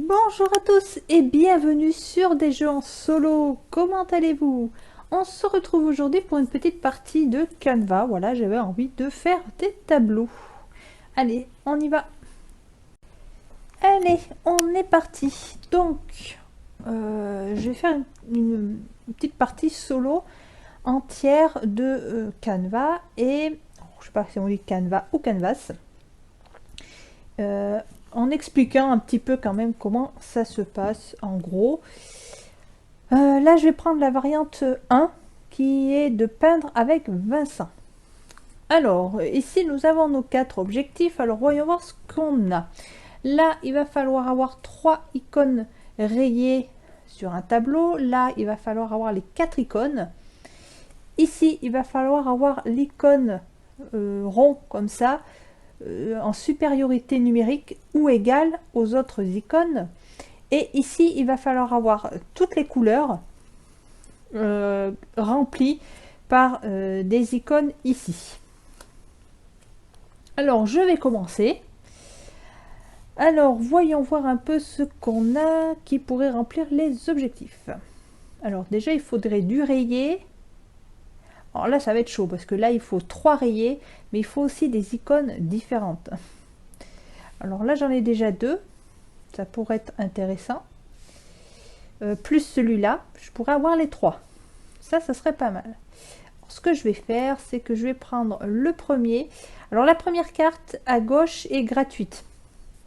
Bonjour à tous et bienvenue sur des jeux en solo. Comment allez-vous? On se retrouve aujourd'hui pour une petite partie de Canva. Voilà, j'avais envie de faire des tableaux. Allez, on y va. Allez, on est parti. Donc, je vais faire une petite partie solo entière de Canva et je sais pas si on dit Canva ou Canvas. En expliquant un petit peu quand même comment ça se passe en gros. Là, je vais prendre la variante 1 qui est de peindre avec Vincent. Alors, ici, nous avons nos 4 objectifs. Alors, voyons voir ce qu'on a. Là, il va falloir avoir 3 icônes rayées sur un tableau. Là, il va falloir avoir les 4 icônes. Ici, il va falloir avoir l'icône rond comme ça, en supériorité numérique ou égale aux autres icônes. Et ici, il va falloir avoir toutes les couleurs remplies par des icônes ici. Alors, je vais commencer. Alors, voyons voir un peu ce qu'on a qui pourrait remplir les objectifs. Alors, déjà, il faudrait du rayé. Alors là, ça va être chaud parce que là, il faut 3 rayés, mais il faut aussi des icônes différentes. Alors là, j'en ai déjà 2. Ça pourrait être intéressant. Plus celui-là, je pourrais avoir les 3. Ça serait pas mal. Alors, ce que je vais faire, c'est que je vais prendre le premier. Alors la première carte à gauche est gratuite.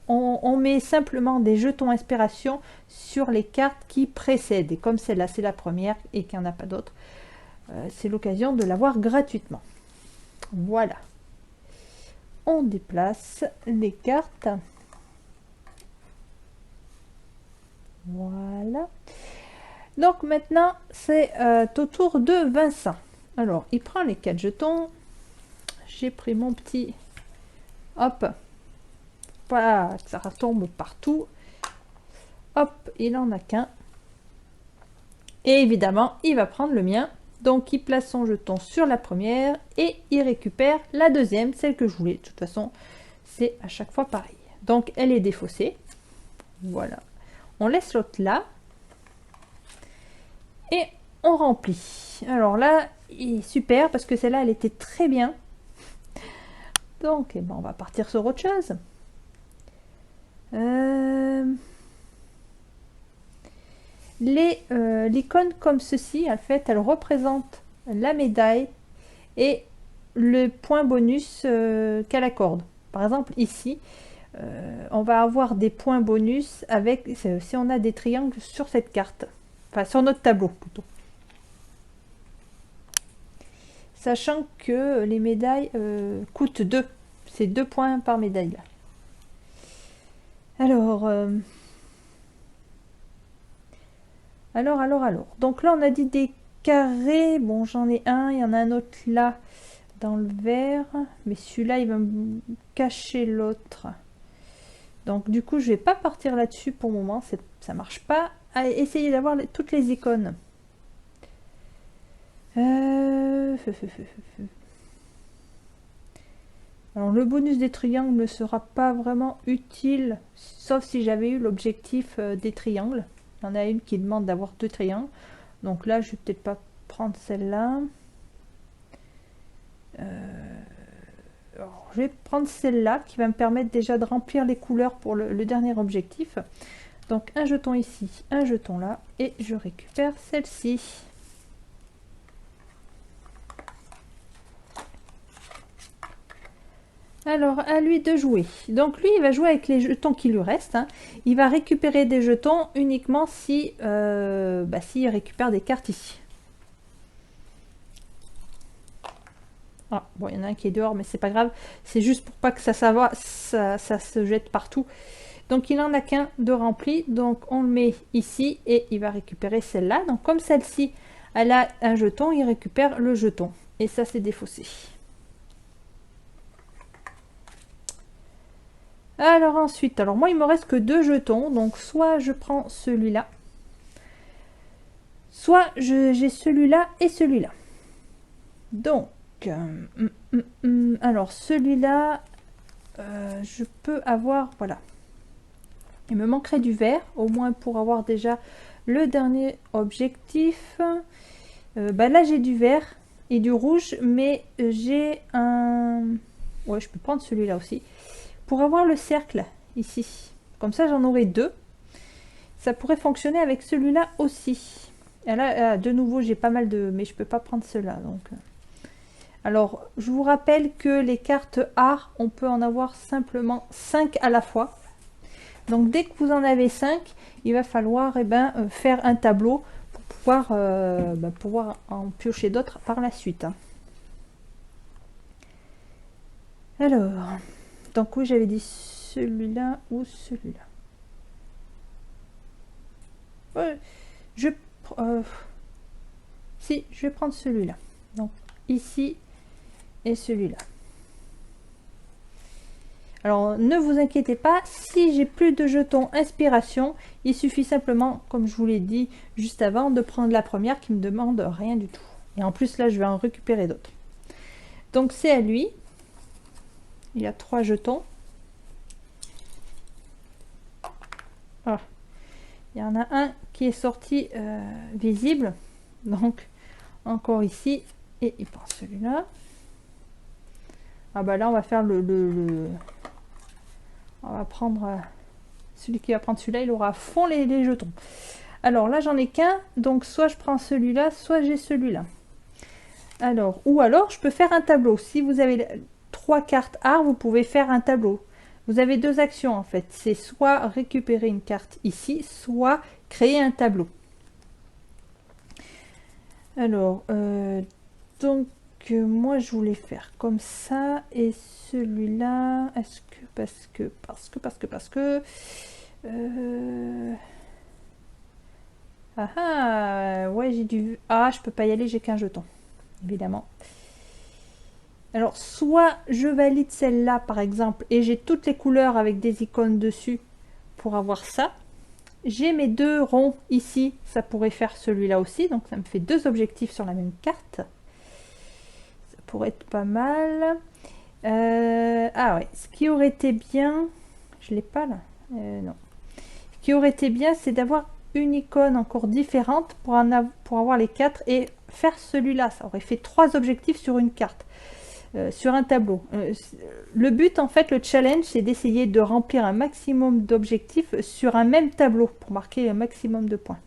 On met simplement des jetons inspiration sur les cartes qui précèdent. Et comme celle-là, c'est la première et qu'il n'y en a pas d'autres, c'est l'occasion de l'avoir gratuitement. Voilà. On déplace les cartes. Voilà. Donc maintenant, c'est au tour de Vincent. Alors, il prend les 4 jetons. J'ai pris mon petit... Hop. Pas que ça retombe partout. Hop, il en a qu'un. Et évidemment, il va prendre le mien. Donc, il place son jeton sur la première et il récupère la deuxième, celle que je voulais. De toute façon, c'est à chaque fois pareil. Donc, elle est défaussée. Voilà. On laisse l'autre là. Et on remplit. Alors là, il est super parce que celle-là, elle était très bien. Donc, eh ben, on va partir sur autre chose. L'icône comme ceci, en fait, elle représente la médaille et le point bonus qu'elle accorde. Par exemple, ici, on va avoir des points bonus avec si on a des triangles sur cette carte. Enfin, sur notre tableau, plutôt. Sachant que les médailles coûtent 2. C'est 2 points par médaille. Alors... Alors. Donc là, on a dit des carrés. Bon, j'en ai un. Il y en a un autre là, dans le vert. Mais celui-là, il va me cacher l'autre. Donc du coup, je vais pas partir là-dessus pour le moment. Ça marche pas. Allez, essayez d'avoir toutes les icônes. Alors le bonus des triangles ne sera pas vraiment utile, sauf si j'avais eu l'objectif des triangles. Il y en a une qui demande d'avoir 2 triangles. Donc là, je vais peut-être pas prendre celle-là. Je vais prendre celle-là qui va me permettre déjà de remplir les couleurs pour le dernier objectif. Donc un jeton ici, un jeton là, et je récupère celle-ci. Alors, à lui de jouer. Donc lui, il va jouer avec les jetons qui lui restent. Hein. Il va récupérer des jetons uniquement si, s'il récupère des cartes ici. Ah, bon, il y en a un qui est dehors, mais c'est pas grave. C'est juste pour pas que ça se jette partout. Donc il en a qu'un de rempli. Donc on le met ici et il va récupérer celle-là. Donc comme celle-ci, elle a un jeton, il récupère le jeton. Et ça, c'est défaussé. Alors ensuite, alors moi il me reste que 2 jetons, donc soit je prends celui-là, soit j'ai celui-là et celui-là. Donc, alors celui-là, je peux avoir, voilà. Il me manquerait du vert, au moins pour avoir déjà le dernier objectif. Là j'ai du vert et du rouge, mais j'ai un... Ouais, je peux prendre celui-là aussi. Pour avoir le cercle ici. Comme ça j'en aurai deux. Ça pourrait fonctionner avec celui-là aussi. Et là, de nouveau, j'ai pas mal de... Mais je peux pas prendre cela. Donc... Alors, je vous rappelle que les cartes art, on peut en avoir simplement 5 à la fois. Donc, dès que vous en avez 5, il va falloir faire un tableau pour pouvoir en piocher d'autres par la suite. Alors, donc oui, j'avais dit celui-là ou celui-là. Si, je vais prendre celui-là. Donc, ici et celui-là. Alors, ne vous inquiétez pas, si j'ai plus de jetons inspiration, il suffit simplement, comme je vous l'ai dit juste avant, de prendre la première qui me demande rien du tout. Et en plus, là, je vais en récupérer d'autres. Donc, c'est à lui. Il y a 3 jetons. Ah. Il y en a un qui est sorti visible. Donc, encore ici. Et il prend celui-là. Ah bah là, on va faire on va prendre... celui qui va prendre celui-là, il aura à fond les jetons. Alors là, j'en ai qu'un. Donc, soit je prends celui-là, soit j'ai celui-là. Alors, ou alors, je peux faire un tableau. Si vous avez 3 cartes art, vous pouvez faire un tableau. Vous avez 2 actions, en fait. C'est soit récupérer une carte ici, soit créer un tableau. Alors, donc, moi, je voulais faire comme ça. Et celui-là, est-ce que... Parce que... ouais, j'ai dû... Ah, je peux pas y aller, j'ai qu'un jeton. Évidemment. Alors, soit je valide celle-là, par exemple, et j'ai toutes les couleurs avec des icônes dessus pour avoir ça. J'ai mes 2 ronds ici, ça pourrait faire celui-là aussi, donc ça me fait 2 objectifs sur la même carte. Ça pourrait être pas mal. Ah ouais, ce qui aurait été bien, je l'ai pas là, non. Ce qui aurait été bien, c'est d'avoir une icône encore différente pour avoir les 4 et faire celui-là. Ça aurait fait 3 objectifs sur une carte. Sur un tableau. Le but, en fait, le challenge, c'est d'essayer de remplir un maximum d'objectifs sur un même tableau pour marquer un maximum de points.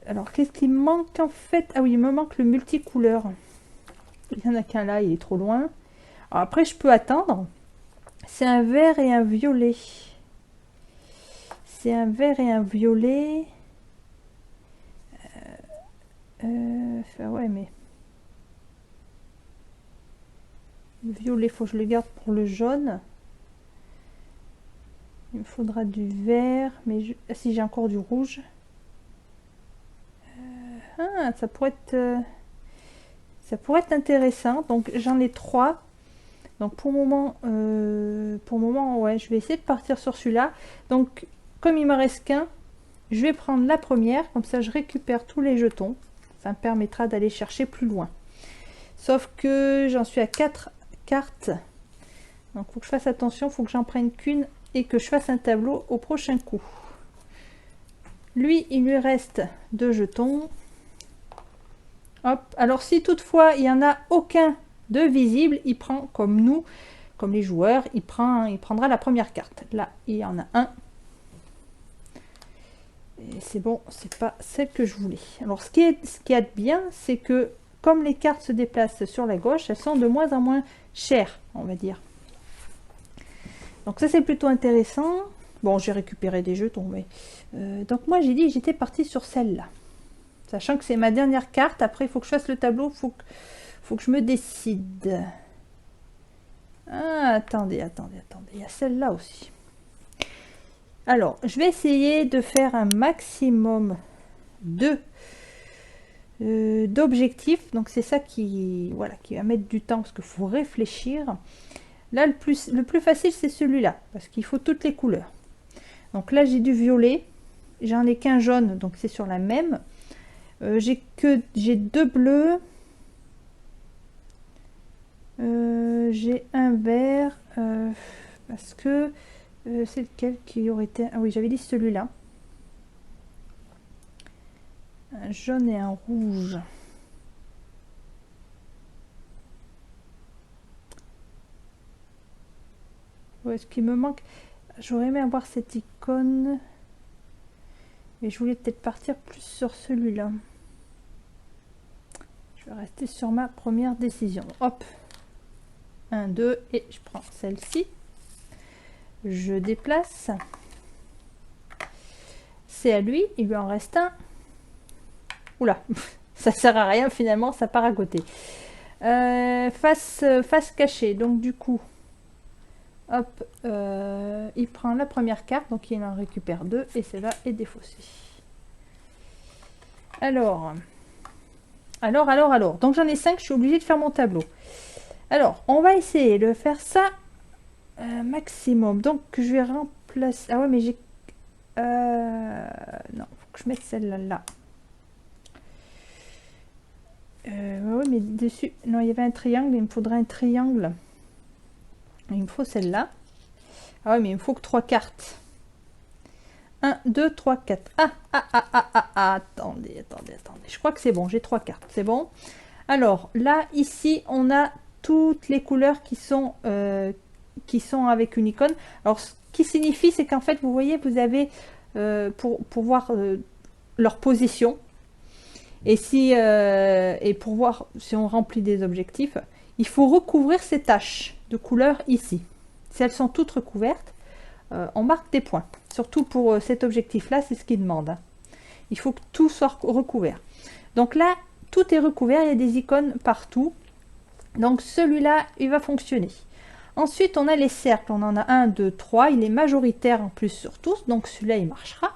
Alors, qu'est-ce qui me manque en fait? Ah oui, il me manque le multicouleur. Il n'y en a qu'un là, il est trop loin. Alors, après, je peux attendre. C'est un vert et un violet. C'est un vert et un violet. Ouais, mais... Le violet, il faut que je le garde pour le jaune. Il me faudra du vert, mais si j'ai encore du rouge. Ça pourrait être intéressant. Donc j'en ai 3. Donc pour le moment, ouais, je vais essayer de partir sur celui-là. Donc comme il me reste qu'un, je vais prendre la première. Comme ça, je récupère tous les jetons. Ça me permettra d'aller chercher plus loin. Sauf que j'en suis à 4 cartes. Donc il faut que je fasse attention, il faut que j'en prenne qu'une et que je fasse un tableau au prochain coup. Lui, il lui reste 2 jetons. Hop. Alors si toutefois il n'y en a aucun de visible, il prend comme nous, comme les joueurs, il prendra la première carte. Là, il y en a un. Et c'est bon, c'est pas celle que je voulais. Alors ce qui est bien, c'est que comme les cartes se déplacent sur la gauche, elles sont de moins en moins chères, on va dire. Donc ça c'est plutôt intéressant. Bon, j'ai récupéré des jetons, mais... donc moi j'ai dit j'étais partie sur celle-là. Sachant que c'est ma dernière carte. Après, il faut que je fasse le tableau. Faut que je me décide. Ah, attendez. Il y a celle-là aussi. Alors, je vais essayer de faire un maximum d'objectifs. Donc, c'est ça qui va mettre du temps parce qu'il faut réfléchir. Là, le plus facile, c'est celui-là. Parce qu'il faut toutes les couleurs. Donc là, j'ai du violet. J'en ai qu'un jaune. Donc, c'est sur la même. J'ai 2 bleus, j'ai un vert, Parce que c'est lequel qui aurait été... Ah oui, j'avais dit celui-là. Un jaune et un rouge. Où est-ce qu'il me manque? J'aurais aimé avoir cette icône. Mais je voulais peut-être partir plus sur celui-là. Je vais rester sur ma première décision. Hop. 1, 2, et je prends celle-ci. Je déplace. C'est à lui, il lui en reste un. Oula, ça sert à rien finalement, ça part à côté. Face cachée, donc du coup, hop, il prend la première carte, donc il en récupère 2, et celle-là est défaussée. Alors, donc j'en ai 5, je suis obligée de faire mon tableau. Alors, on va essayer de faire ça maximum. Donc, je vais remplacer... Ah ouais, mais j'ai... non, faut que je mette celle-là là. Ouais, mais dessus... Non, il y avait un triangle, il me faudrait un triangle. Il me faut celle-là. Ah ouais, mais il me faut que 3 cartes. 1, 2, 3, 4. Attendez. Je crois que c'est bon, j'ai 3 cartes, c'est bon. Alors, là, ici, on a toutes les couleurs qui sont avec une icône. Alors, ce qui signifie, c'est qu'en fait, vous voyez, vous avez, pour voir leur position, et pour voir si on remplit des objectifs, il faut recouvrir ces taches de couleurs ici. Si elles sont toutes recouvertes, on marque des points. Surtout pour cet objectif-là, c'est ce qu'il demande. Il faut que tout soit recouvert. Donc là, tout est recouvert, il y a des icônes partout. Donc celui-là, il va fonctionner. Ensuite, on a les cercles. On en a 1, 2, 3. Il est majoritaire en plus sur tous. Donc celui-là, il marchera.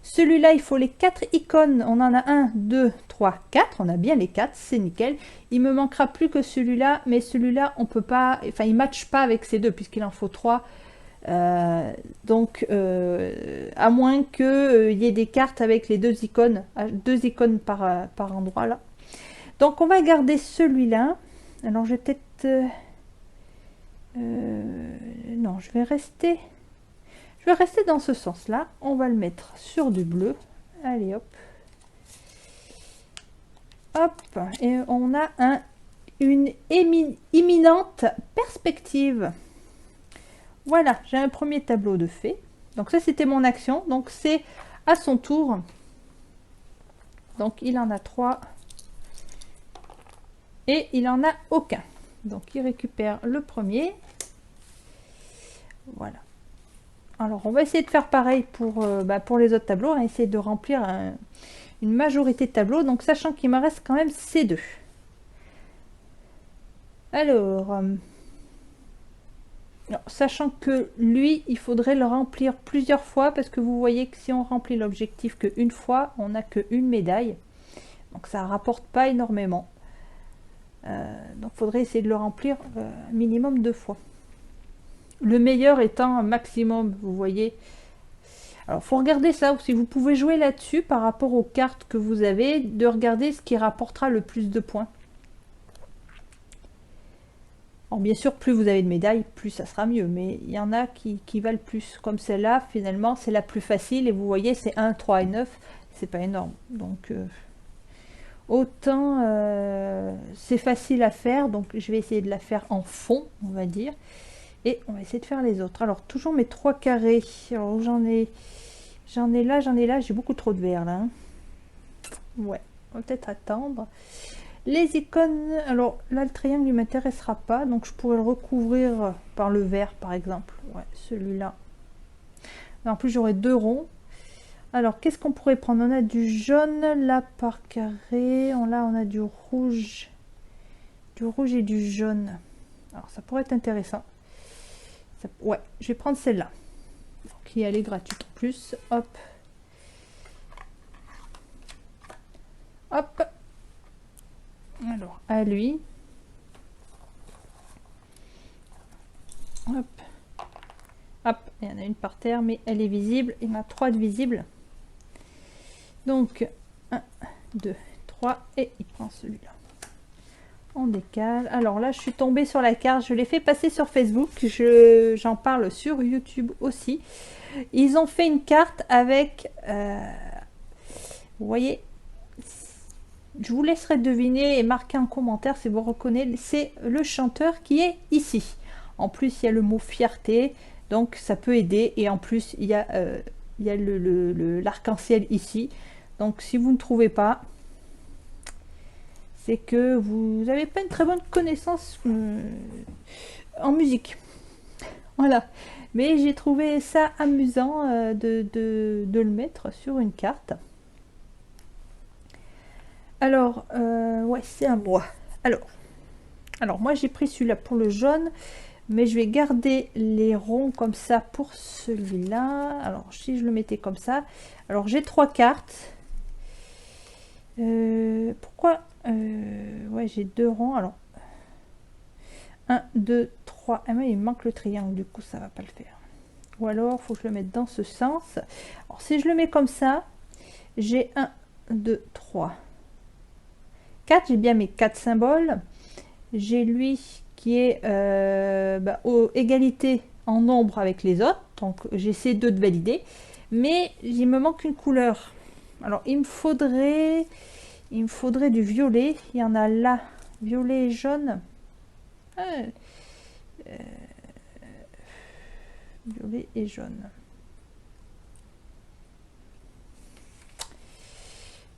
Celui-là, il faut les 4 icônes. On en a 1, 2, 3, 4. On a bien les 4. C'est nickel. Il me manquera plus que celui-là. Mais celui-là, on peut pas... Enfin, il ne matche pas avec ces deux puisqu'il en faut 3. Donc, à moins qu'il y ait des cartes avec les 2 icônes. 2 icônes par endroit là. Donc, on va garder celui-là. Alors, je vais peut-être... non, je vais rester dans ce sens-là. On va le mettre sur du bleu. Allez, hop. Hop. Et on a une imminente perspective. Voilà, j'ai un premier tableau de fait. Donc ça, c'était mon action. Donc c'est à son tour. Donc il en a 3. Et il en a aucun. Donc il récupère le premier. Voilà. Alors on va essayer de faire pareil pour les autres tableaux. On va essayer de remplir une majorité de tableaux. Donc sachant qu'il me reste quand même ces 2. Alors... sachant que lui, il faudrait le remplir plusieurs fois parce que vous voyez que si on remplit l'objectif qu'une fois, on n'a qu'une médaille. Donc ça rapporte pas énormément. Donc il faudrait essayer de le remplir minimum 2 fois. Le meilleur étant un maximum, vous voyez. Alors il faut regarder ça, si vous pouvez jouer là-dessus par rapport aux cartes que vous avez, de regarder ce qui rapportera le plus de points. Alors bien sûr, plus vous avez de médailles, plus ça sera mieux, mais il y en a qui valent plus. Comme celle-là, finalement, c'est la plus facile, et vous voyez, c'est 1, 3 et 9, c'est pas énorme. Donc, autant c'est facile à faire, donc je vais essayer de la faire en fond, on va dire, et on va essayer de faire les autres. Alors, toujours mes 3 carrés. Alors, j'en ai là, j'ai beaucoup trop de vert, là. Hein. Ouais, on va peut-être attendre. Les icônes, alors là le triangle ne m'intéressera pas, donc je pourrais le recouvrir par le vert par exemple. Ouais, celui-là. En plus j'aurai 2 ronds. Alors qu'est-ce qu'on pourrait prendre? On a du jaune là par carré, là on a du rouge et du jaune. Alors ça pourrait être intéressant. Ouais, je vais prendre celle-là, qui elle est gratuite en plus. Hop. Hop. Alors, à lui. Hop. Hop, il y en a une par terre, mais elle est visible. Il y en a 3 de visibles. Donc, 1, 2, 3, et il prend celui-là. On décale. Alors là, je suis tombée sur la carte. Je l'ai fait passer sur Facebook. J'en parle sur YouTube aussi. Ils ont fait une carte avec... vous voyez, je vous laisserai deviner et marquer en commentaire si vous reconnaissez. C'est le chanteur qui est ici. En plus, il y a le mot fierté. Donc, ça peut aider. Et en plus, il y a l'arc-en-ciel ici. Donc, si vous ne trouvez pas, c'est que vous n'avez pas une très bonne connaissance en musique. Voilà. Mais j'ai trouvé ça amusant de le mettre sur une carte. Alors, ouais, c'est à moi. Alors moi j'ai pris celui-là pour le jaune, mais je vais garder les ronds comme ça pour celui-là. Alors si je le mettais comme ça, alors j'ai 3 cartes. Pourquoi ouais, j'ai 2 ronds. Alors 1, 2, 3. Ah mais il me manque le triangle, du coup ça va pas le faire. Ou alors faut que je le mette dans ce sens. Alors si je le mets comme ça, j'ai 1, 2, 3, 4. J'ai bien mes 4 symboles. J'ai lui qui est égalité en nombre avec les autres, donc j'essaie de valider, mais il me manque une couleur. Alors il me faudrait du violet. Il y en a là, violet et jaune. Violet et jaune.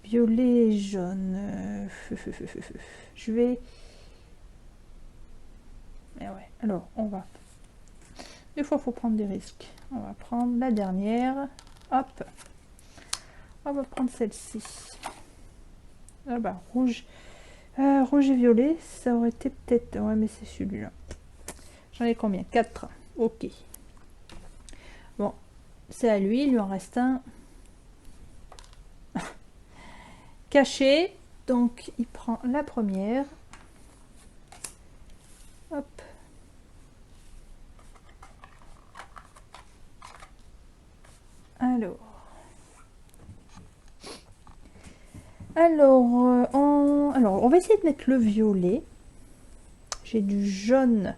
Violet et jaune. Je vais... Mais ouais, alors on va... Des fois, il faut prendre des risques. On va prendre la dernière. Hop. On va prendre celle-ci. Ah bah, rouge. Rouge et violet, ça aurait été peut-être... Ouais, mais c'est celui-là. J'en ai combien? 4. Ok. Bon, c'est à lui. Il lui en reste un. Caché. Donc, il prend la première. Hop. Alors, on va essayer de mettre le violet. J'ai du jaune.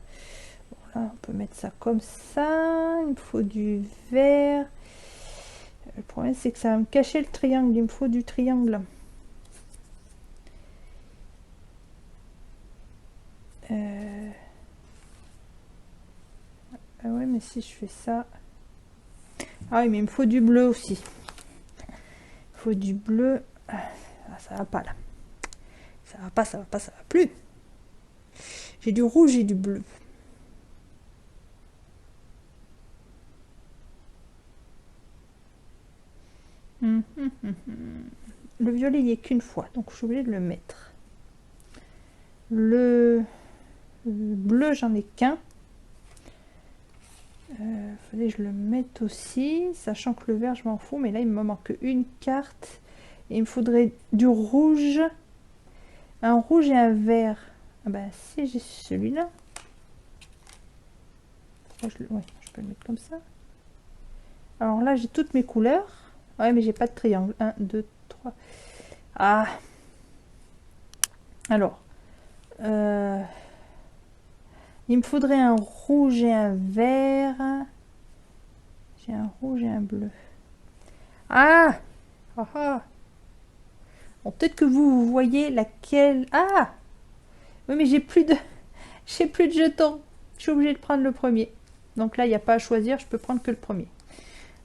Bon, là, on peut mettre ça comme ça. Il me faut du vert. Le problème, c'est que ça va me cacher le triangle. Il me faut du triangle. Ah ouais, mais si je fais ça... Ah oui, mais il me faut du bleu aussi. Il faut du bleu. Ah, ça va pas là. Ça va pas, ça va pas, ça va plus. J'ai du rouge et du bleu. Le violet, il n'y est qu'une fois, donc je suis obligée de le mettre. Le bleu, j'en ai qu'un. Fallait que je le mette aussi, sachant que le vert, je m'en fous, mais là, il me manque une carte. Et il me faudrait du rouge. Un rouge et un vert. Ah bah, si j'ai celui-là. Ouais, je peux le mettre comme ça. Alors là, j'ai toutes mes couleurs. Ouais, mais j'ai pas de triangle. 1, 2, 3. Ah. Alors. Il me faudrait un rouge et un vert. J'ai un rouge et un bleu. Ah, ah, ah. Bon, peut-être que vous voyez laquelle. Ah, oui, mais j'ai plus de jetons. Je suis obligée de prendre le premier. Donc là, il n'y a pas à choisir. Je peux prendre que le premier.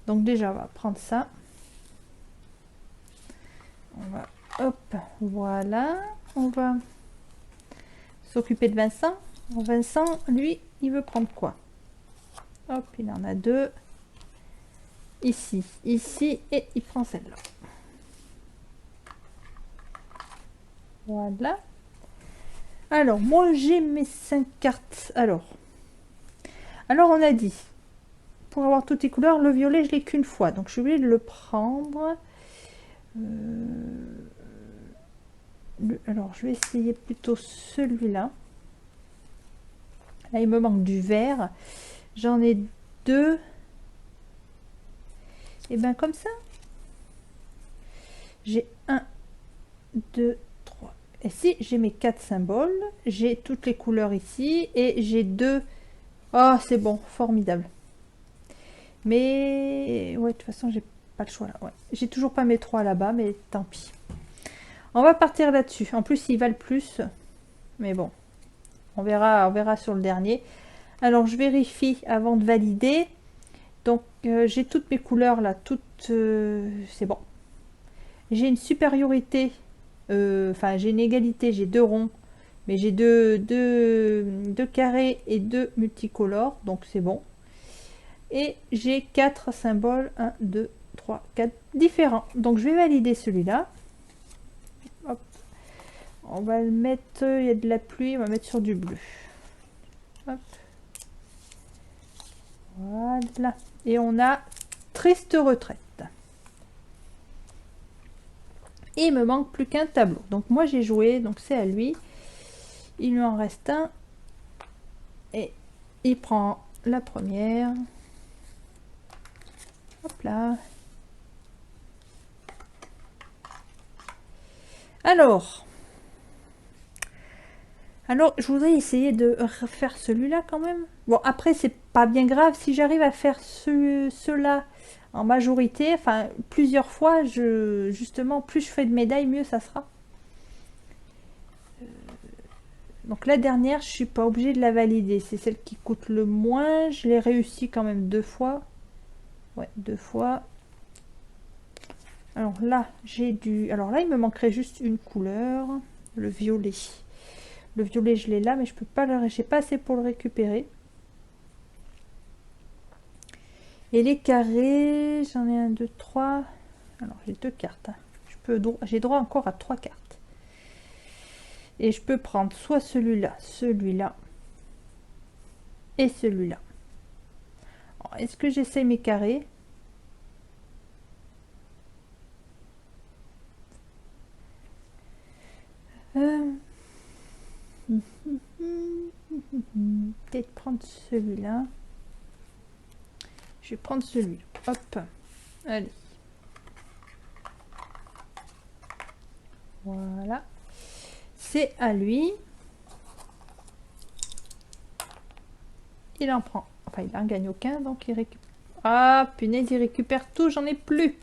Donc déjà, on va prendre ça. On va, hop, voilà. On va s'occuper de Vincent. Vincent, lui, il veut prendre quoi? Hop, il en a 2. Ici, ici, et il prend celle-là. Voilà. Alors, moi, j'ai mes 5 cartes. Alors, on a dit, pour avoir toutes les couleurs, le violet, je l'ai qu'une fois. Donc, je suis obligée de le prendre. Alors, je vais essayer plutôt celui-là. Là, il me manque du vert. J'en ai 2. Et bien, comme ça, j'ai 1, 2, 3 et si j'ai mes 4 symboles, j'ai toutes les couleurs ici et j'ai 2. Oh, c'est bon, formidable. Mais ouais, de toute façon, j'ai pas le choix là. Ouais. J'ai toujours pas mes 3 là-bas, mais tant pis. On va partir là-dessus. En plus, ils valent plus. Mais bon, on verra sur le dernier. Alors, je vérifie avant de valider. Donc, j'ai toutes mes couleurs là. Toutes, c'est bon. J'ai une supériorité. Enfin, j'ai une égalité. J'ai 2 ronds. Mais j'ai deux carrés et 2 multicolores. Donc, c'est bon. Et j'ai 4 symboles. 1, 2, 3, 4 différents. Donc, je vais valider celui-là. Hop. On va le mettre, il y a de la pluie, on va mettre sur du bleu. Hop. Voilà. Et on a triste retraite. Et il me manque plus qu'un tableau. Donc moi j'ai joué, donc c'est à lui. Il lui en reste un. Et il prend la première. Hop là. Alors, je voudrais essayer de refaire celui-là quand même. Bon, après, c'est pas bien grave. Si j'arrive à faire ceux-là en majorité, enfin, plusieurs fois, justement, plus je fais de médailles, mieux ça sera. Donc la dernière, je suis pas obligée de la valider. C'est celle qui coûte le moins. Je l'ai réussi quand même 2 fois. Ouais, 2 fois. Alors là, j'ai du... Alors là, il me manquerait juste une couleur. Le violet. Le violet, je l'ai là, mais je peux pas le... J'ai pas assez pour le récupérer. Et les carrés, j'en ai 1, 2, 3. Alors, j'ai 2 cartes. J'ai droit encore à 3 cartes. Et je peux prendre soit celui-là, celui-là et celui-là. Est-ce que j'essaie mes carrés? Peut-être prendre celui-là. Je vais prendre celui-là. Hop. Allez. Voilà. C'est à lui. Il en prend. Enfin, il en gagne aucun, donc il récupère. Ah, punaise, il récupère tout. J'en ai plus.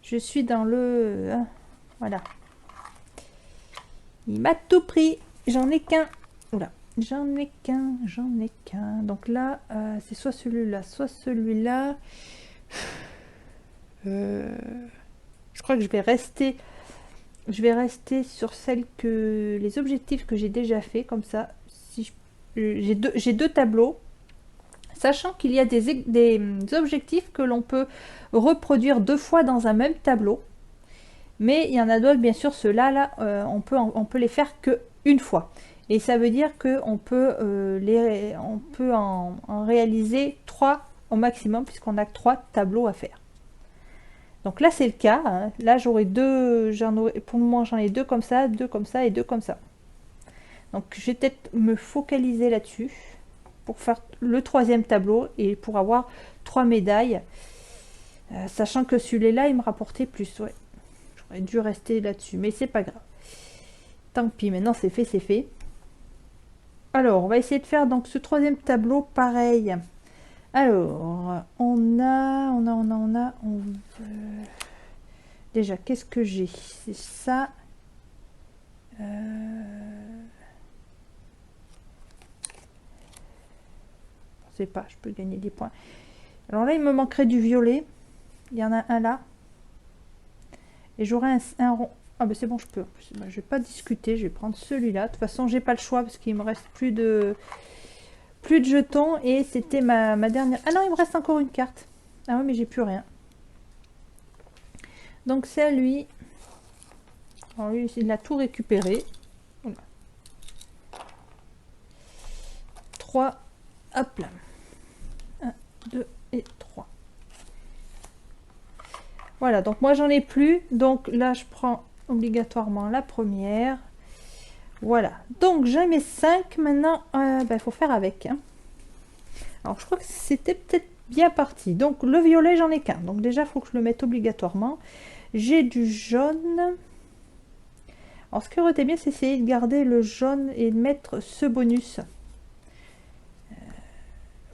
Je suis dans le... Voilà. Il m'a tout pris. J'en ai qu'un. Oula. J'en ai qu'un. Donc là, c'est soit celui-là, soit celui-là. Je crois que je vais rester sur les objectifs que j'ai déjà fait, comme ça. Si j'ai deux tableaux, sachant qu'il y a des objectifs que l'on peut reproduire 2 fois dans un même tableau, mais il y en a d'autres, bien sûr, ceux-là, là, on peut les faire que une fois. Et ça veut dire qu'on peut, en réaliser 3 au maximum, puisqu'on a que 3 tableaux à faire. Donc là, c'est le cas. Hein. Là, j'aurai 2, pour le moment, j'en ai 2 comme ça, 2 comme ça et 2 comme ça. Donc, je vais peut-être me focaliser là-dessus pour faire le 3e tableau et pour avoir 3 médailles. Sachant que celui-là, il me rapportait plus. Ouais. J'aurais dû rester là-dessus, mais c'est pas grave. Tant pis, maintenant c'est fait, c'est fait. Alors, on va essayer de faire donc ce 3e tableau pareil. Alors, déjà, qu'est-ce que j'ai? C'est ça. Je sais pas, je peux gagner des points. Alors là, il me manquerait du violet. Il y en a un là. Et j'aurai un rond. Ah ben c'est bon, je peux. Ben, je vais pas discuter, je vais prendre celui-là. De toute façon, j'ai pas le choix parce qu'il me reste plus de jetons et c'était ma dernière. Ah non, il me reste encore une carte. Ah oui, mais j'ai plus rien. Donc c'est à lui. Alors lui, il a tout récupéré. Voilà. 3. Hop là. 1, 2 et 3. Voilà, donc moi j'en ai plus. Donc là, je prends obligatoirement la première. Voilà, donc j'ai mes 5 maintenant. Il faut faire avec. Hein. Alors je crois que c'était peut-être bien parti. Donc le violet, j'en ai qu'un. Donc déjà, il faut que je le mette obligatoirement. J'ai du jaune. Alors ce qui aurait été bien, c'est essayer de garder le jaune et de mettre ce bonus.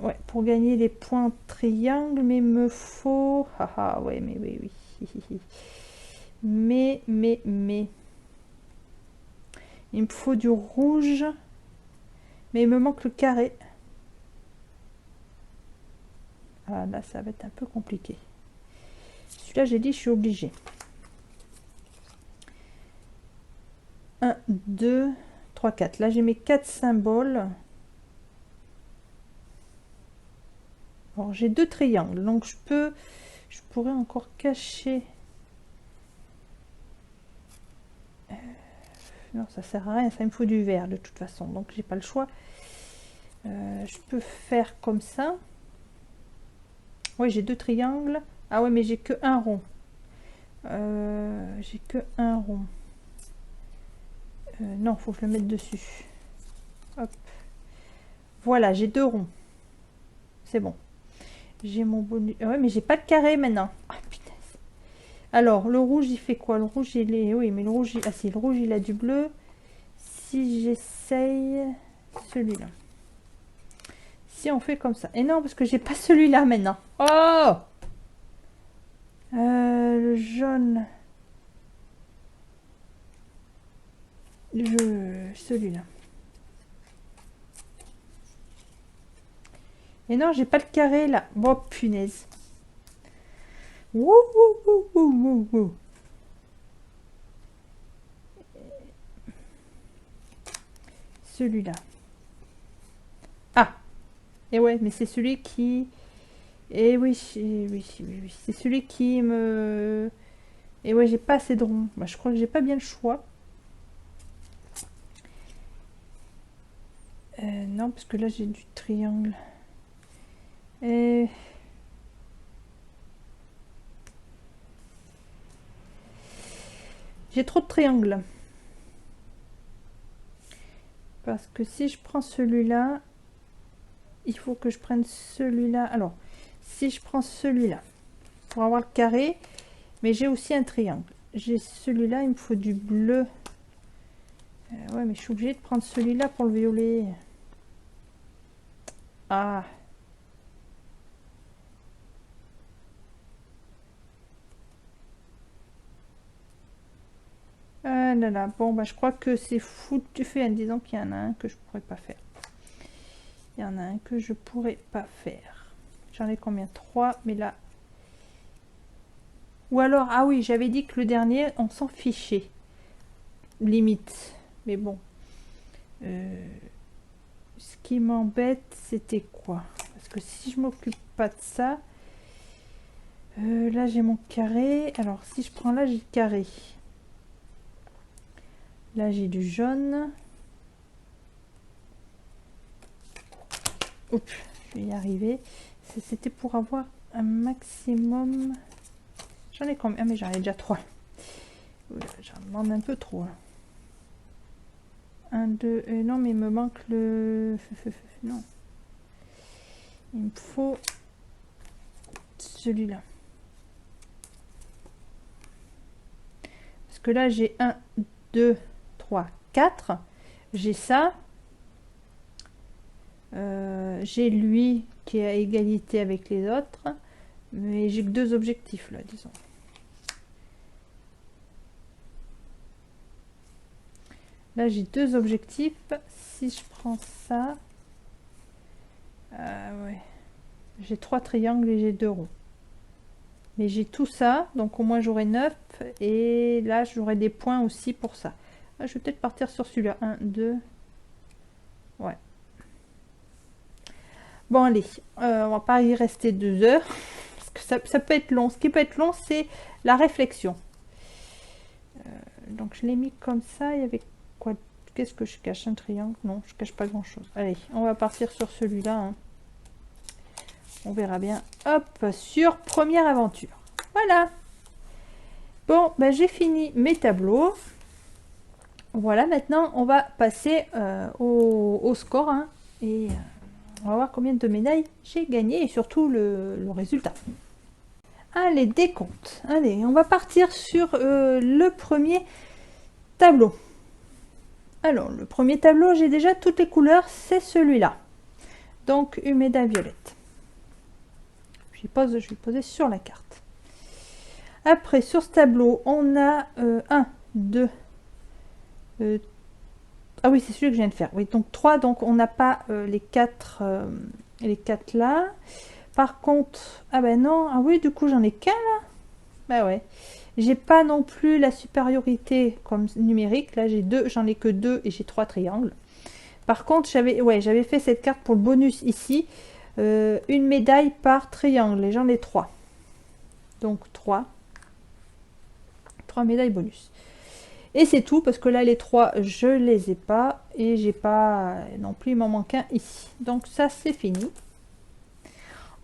Ouais, pour gagner des points en triangle, mais il me faut... Ah ouais, mais oui. Mais... Il me faut du rouge. Mais il me manque le carré. Ah là, ça va être un peu compliqué. Celui-là, j'ai dit, je suis obligée. 1, 2, 3, 4. Là, j'ai mes 4 symboles. Alors, j'ai 2 triangles. Donc, je pourrais encore cacher... Non, ça sert à rien. Ça me faut du vert, de toute façon. Donc, j'ai pas le choix. Je peux faire comme ça. Oui, j'ai 2 triangles. Ah ouais, mais j'ai que un rond. J'ai que un rond. Non, faut que je le mette dessus. Hop. Voilà, j'ai 2 ronds. C'est bon. J'ai mon bonus. Ouais, mais j'ai pas de carré maintenant. Ah, putain. Alors, le rouge, il fait quoi? Le rouge, il est... Oui, mais le rouge... Ah si, le rouge, il a du bleu. Si j'essaye celui-là. Si on fait comme ça. Et non, parce que j'ai pas celui-là maintenant. Oh! Le jaune. Celui-là. Et non, j'ai pas le carré là. Bon, punaise. Wouh, wouh, wouh, wouh, wouh. Celui-là. Ah! Et ouais, mais c'est celui qui... Et oui, c'est celui qui me... Et ouais, j'ai pas assez de ronds. Bah, je crois que j'ai pas bien le choix. Non, parce que là, j'ai du triangle. Et... J'ai trop de triangles. Parce que si je prends celui-là, il faut que je prenne celui-là. Alors, si je prends celui-là, pour avoir le carré, mais j'ai aussi un triangle. J'ai celui-là, il me faut du bleu. Ouais, mais je suis obligée de prendre celui-là pour le violet. Ah. Ah là là, bon, bah je crois que c'est foutu fait en disant qu'il y en a un que je pourrais pas faire. Il y en a un que je pourrais pas faire. J'en ai combien? 3, mais là... Ou alors, ah oui, j'avais dit que le dernier, on s'en fichait. Limite. Mais bon. Ce qui m'embête, c'était quoi? Parce que si je m'occupe pas de ça... là, j'ai mon carré. Alors, si je prends là, j'ai le carré. Là, j'ai du jaune. Oups, je vais y arriver. C'était pour avoir un maximum... J'en ai combien? Ah, mais j'en ai déjà 3. J'en demande un peu trop. 1, 2... non, mais il me manque le... Non. Il me faut celui-là. Parce que là, j'ai 1, 2, 3, 4. J'ai ça. J'ai lui qui est à égalité avec les autres. Mais j'ai que 2 objectifs, là, disons. Là, j'ai 2 objectifs. Si je prends ça... ouais. J'ai 3 triangles et j'ai 2 ronds. Mais j'ai tout ça, donc au moins j'aurai 9. Et là, j'aurai des points aussi pour ça. Là, je vais peut-être partir sur celui-là. 1, 2... Ouais. Bon, allez. On va pas y rester 2 heures. Parce que ça peut être long. Ce qui peut être long, c'est la réflexion. Donc, je l'ai mis comme ça. Il y avait quoi? Qu'est-ce que je cache? Un triangle? Non, je cache pas grand-chose. Allez, on va partir sur celui-là. Hein. On verra bien. Hop, sur première aventure. Voilà. Bon, ben, j'ai fini mes tableaux. Voilà, maintenant, on va passer au score. Hein, et on va voir combien de médailles j'ai gagné et surtout le résultat. Allez, décompte. Allez, on va partir sur le premier tableau. Alors, le premier tableau, j'ai déjà toutes les couleurs, c'est celui-là. Donc, une médaille violette. Je vais poser sur la carte. Après, sur ce tableau, on a 1, 2, ah oui, c'est celui que je viens de faire. Oui, donc 3, donc on n'a pas les 4 là. Par contre, ah ben non, ah oui, du coup j'en ai qu'un là. Bah ouais. J'ai pas non plus la supériorité comme numérique. Là, j'en ai que 2 et j'ai 3 triangles. Par contre, j'avais fait cette carte pour le bonus ici. Une médaille par triangle et j'en ai 3. Donc 3 médailles bonus. Et c'est tout parce que là les 3 je les ai pas et j'ai pas non plus, il m'en manque un ici. Donc ça c'est fini.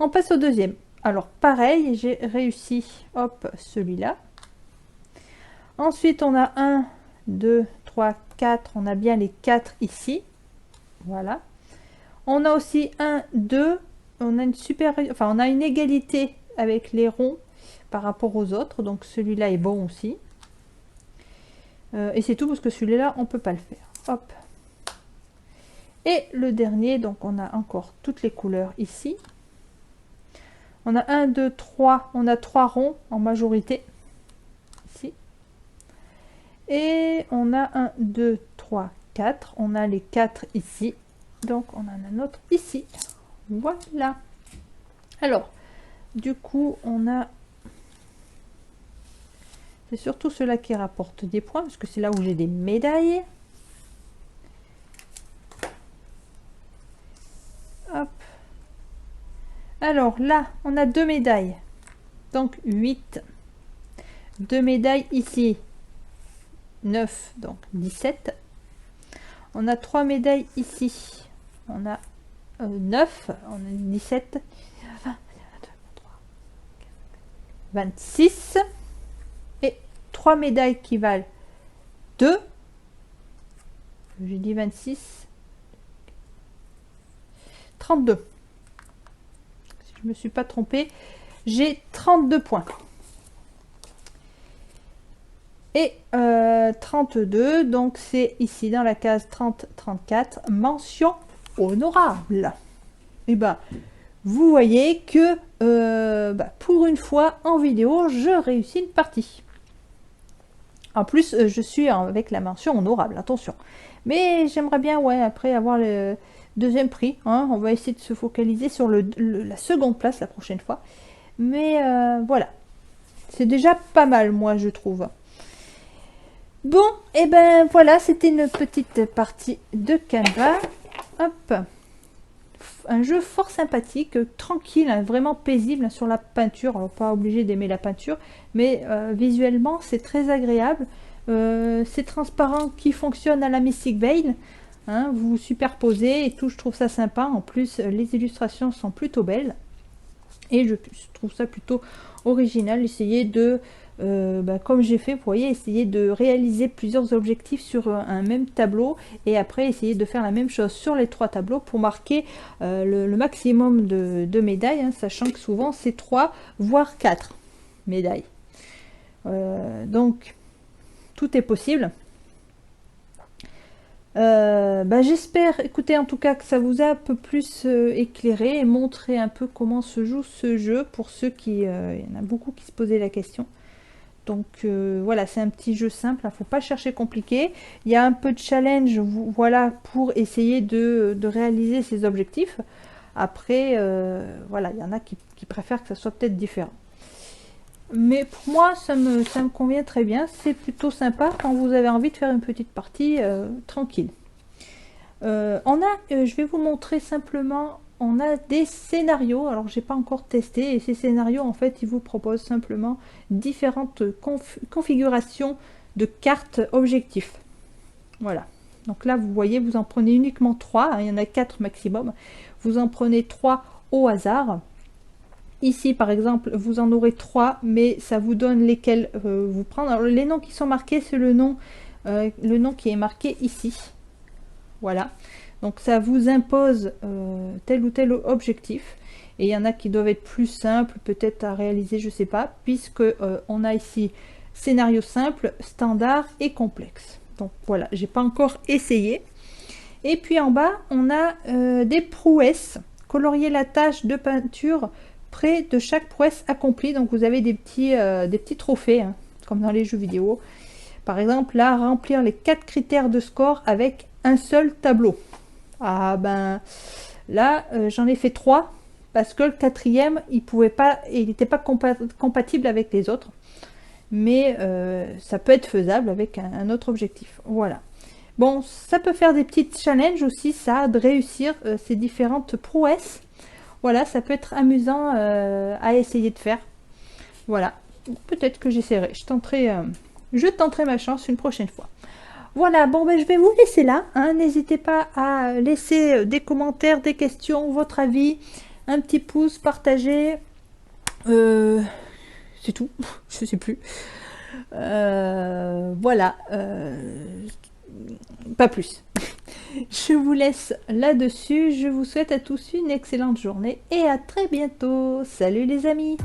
On passe au deuxième. Alors pareil, j'ai réussi, hop, celui-là. Ensuite on a 1, 2, 3, 4, on a bien les 4 ici. Voilà. On a aussi 1, 2, on a on a une égalité avec les ronds par rapport aux autres, donc celui-là est bon aussi. Et c'est tout parce que celui-là on peut pas le faire. Hop. Et le dernier, donc on a encore toutes les couleurs ici. On a 1, 2, 3, on a 3 ronds en majorité ici. Et on a 1, 2, 3, 4, on a les 4 ici. Donc on en a un autre ici. Voilà. Alors, du coup, on a... C'est surtout ceux-là qui rapportent des points, parce que c'est là où j'ai des médailles. Hop. Alors là, on a 2 médailles. Donc 8. 2 médailles ici. 9, donc 17. On a 3 médailles ici. On a 9, on a 17. 26. Et 3 médailles qui valent 2. J'ai dit 26. 32. Si je ne me suis pas trompée, j'ai 32 points. Et 32, donc c'est ici dans la case 30-34, mention honorable. Et ben, vous voyez que pour une fois en vidéo, je réussis une partie. En plus, je suis avec la mention honorable, attention. Mais j'aimerais bien, ouais, après avoir le deuxième prix. Hein, on va essayer de se focaliser sur la seconde place la prochaine fois. Mais voilà, c'est déjà pas mal, moi, je trouve. Bon, et ben voilà, c'était une petite partie de Canva. Hop, un jeu fort sympathique, tranquille, hein, vraiment paisible hein, sur la peinture. Alors pas obligé d'aimer la peinture, mais visuellement c'est très agréable. C'est transparent, qui fonctionne à la Mystic Veil. Hein, vous superposez et tout, je trouve ça sympa. En plus, les illustrations sont plutôt belles. Et je trouve ça plutôt original. Essayer de, comme j'ai fait, vous voyez, essayer de réaliser plusieurs objectifs sur un même tableau. Et après, essayer de faire la même chose sur les 3 tableaux pour marquer le maximum de médailles. Hein, sachant que souvent, c'est 3, voire 4 médailles. Donc, tout est possible. J'espère, écoutez, en tout cas que ça vous a un peu plus éclairé et montré un peu comment se joue ce jeu pour ceux qui, il y en a beaucoup qui se posaient la question. Donc voilà, c'est un petit jeu simple, il ne faut pas chercher compliqué. Il y a un peu de challenge, voilà, pour essayer de réaliser ces objectifs. Après, voilà, il y en a qui préfèrent que ça soit peut-être différent. Mais pour moi, ça me convient très bien. C'est plutôt sympa quand vous avez envie de faire une petite partie tranquille. Je vais vous montrer simplement, on a des scénarios. Alors, j'ai pas encore testé. Et ces scénarios, en fait, ils vous proposent simplement différentes configurations de cartes objectifs. Voilà. Donc là, vous voyez, vous en prenez uniquement 3. Hein, il y en a 4 maximum. Vous en prenez 3 au hasard. Ici, par exemple, vous en aurez 3, mais ça vous donne lesquels vous prendre. Alors, les noms qui sont marqués, c'est le nom qui est marqué ici. Voilà. Donc, ça vous impose tel ou tel objectif. Et il y en a qui doivent être plus simples, peut-être à réaliser, je sais pas, puisque on a ici scénario simple, standard et complexe. Donc voilà, j'ai pas encore essayé. Et puis en bas, on a des prouesses. Colorier la tache de peinture près de chaque prouesse accomplie. Donc vous avez des petits trophées, hein, comme dans les jeux vidéo. Par exemple, là, remplir les 4 critères de score avec un seul tableau. Ah ben, là, j'en ai fait 3 parce que le 4e, il n'était pas compatible avec les autres. Mais ça peut être faisable avec un autre objectif. Voilà. Bon, ça peut faire des petits challenges aussi, ça, de réussir ces différentes prouesses. Voilà, ça peut être amusant à essayer de faire. Voilà, peut-être que j'essaierai. Je tenterai ma chance une prochaine fois. Voilà, bon, ben, je vais vous laisser là. Hein. N'hésitez pas à laisser des commentaires, des questions, votre avis, un petit pouce, partager. C'est tout, je sais plus. Voilà, pas plus. Je vous laisse là-dessus. Je vous souhaite à tous une excellente journée et à très bientôt. Salut les amis!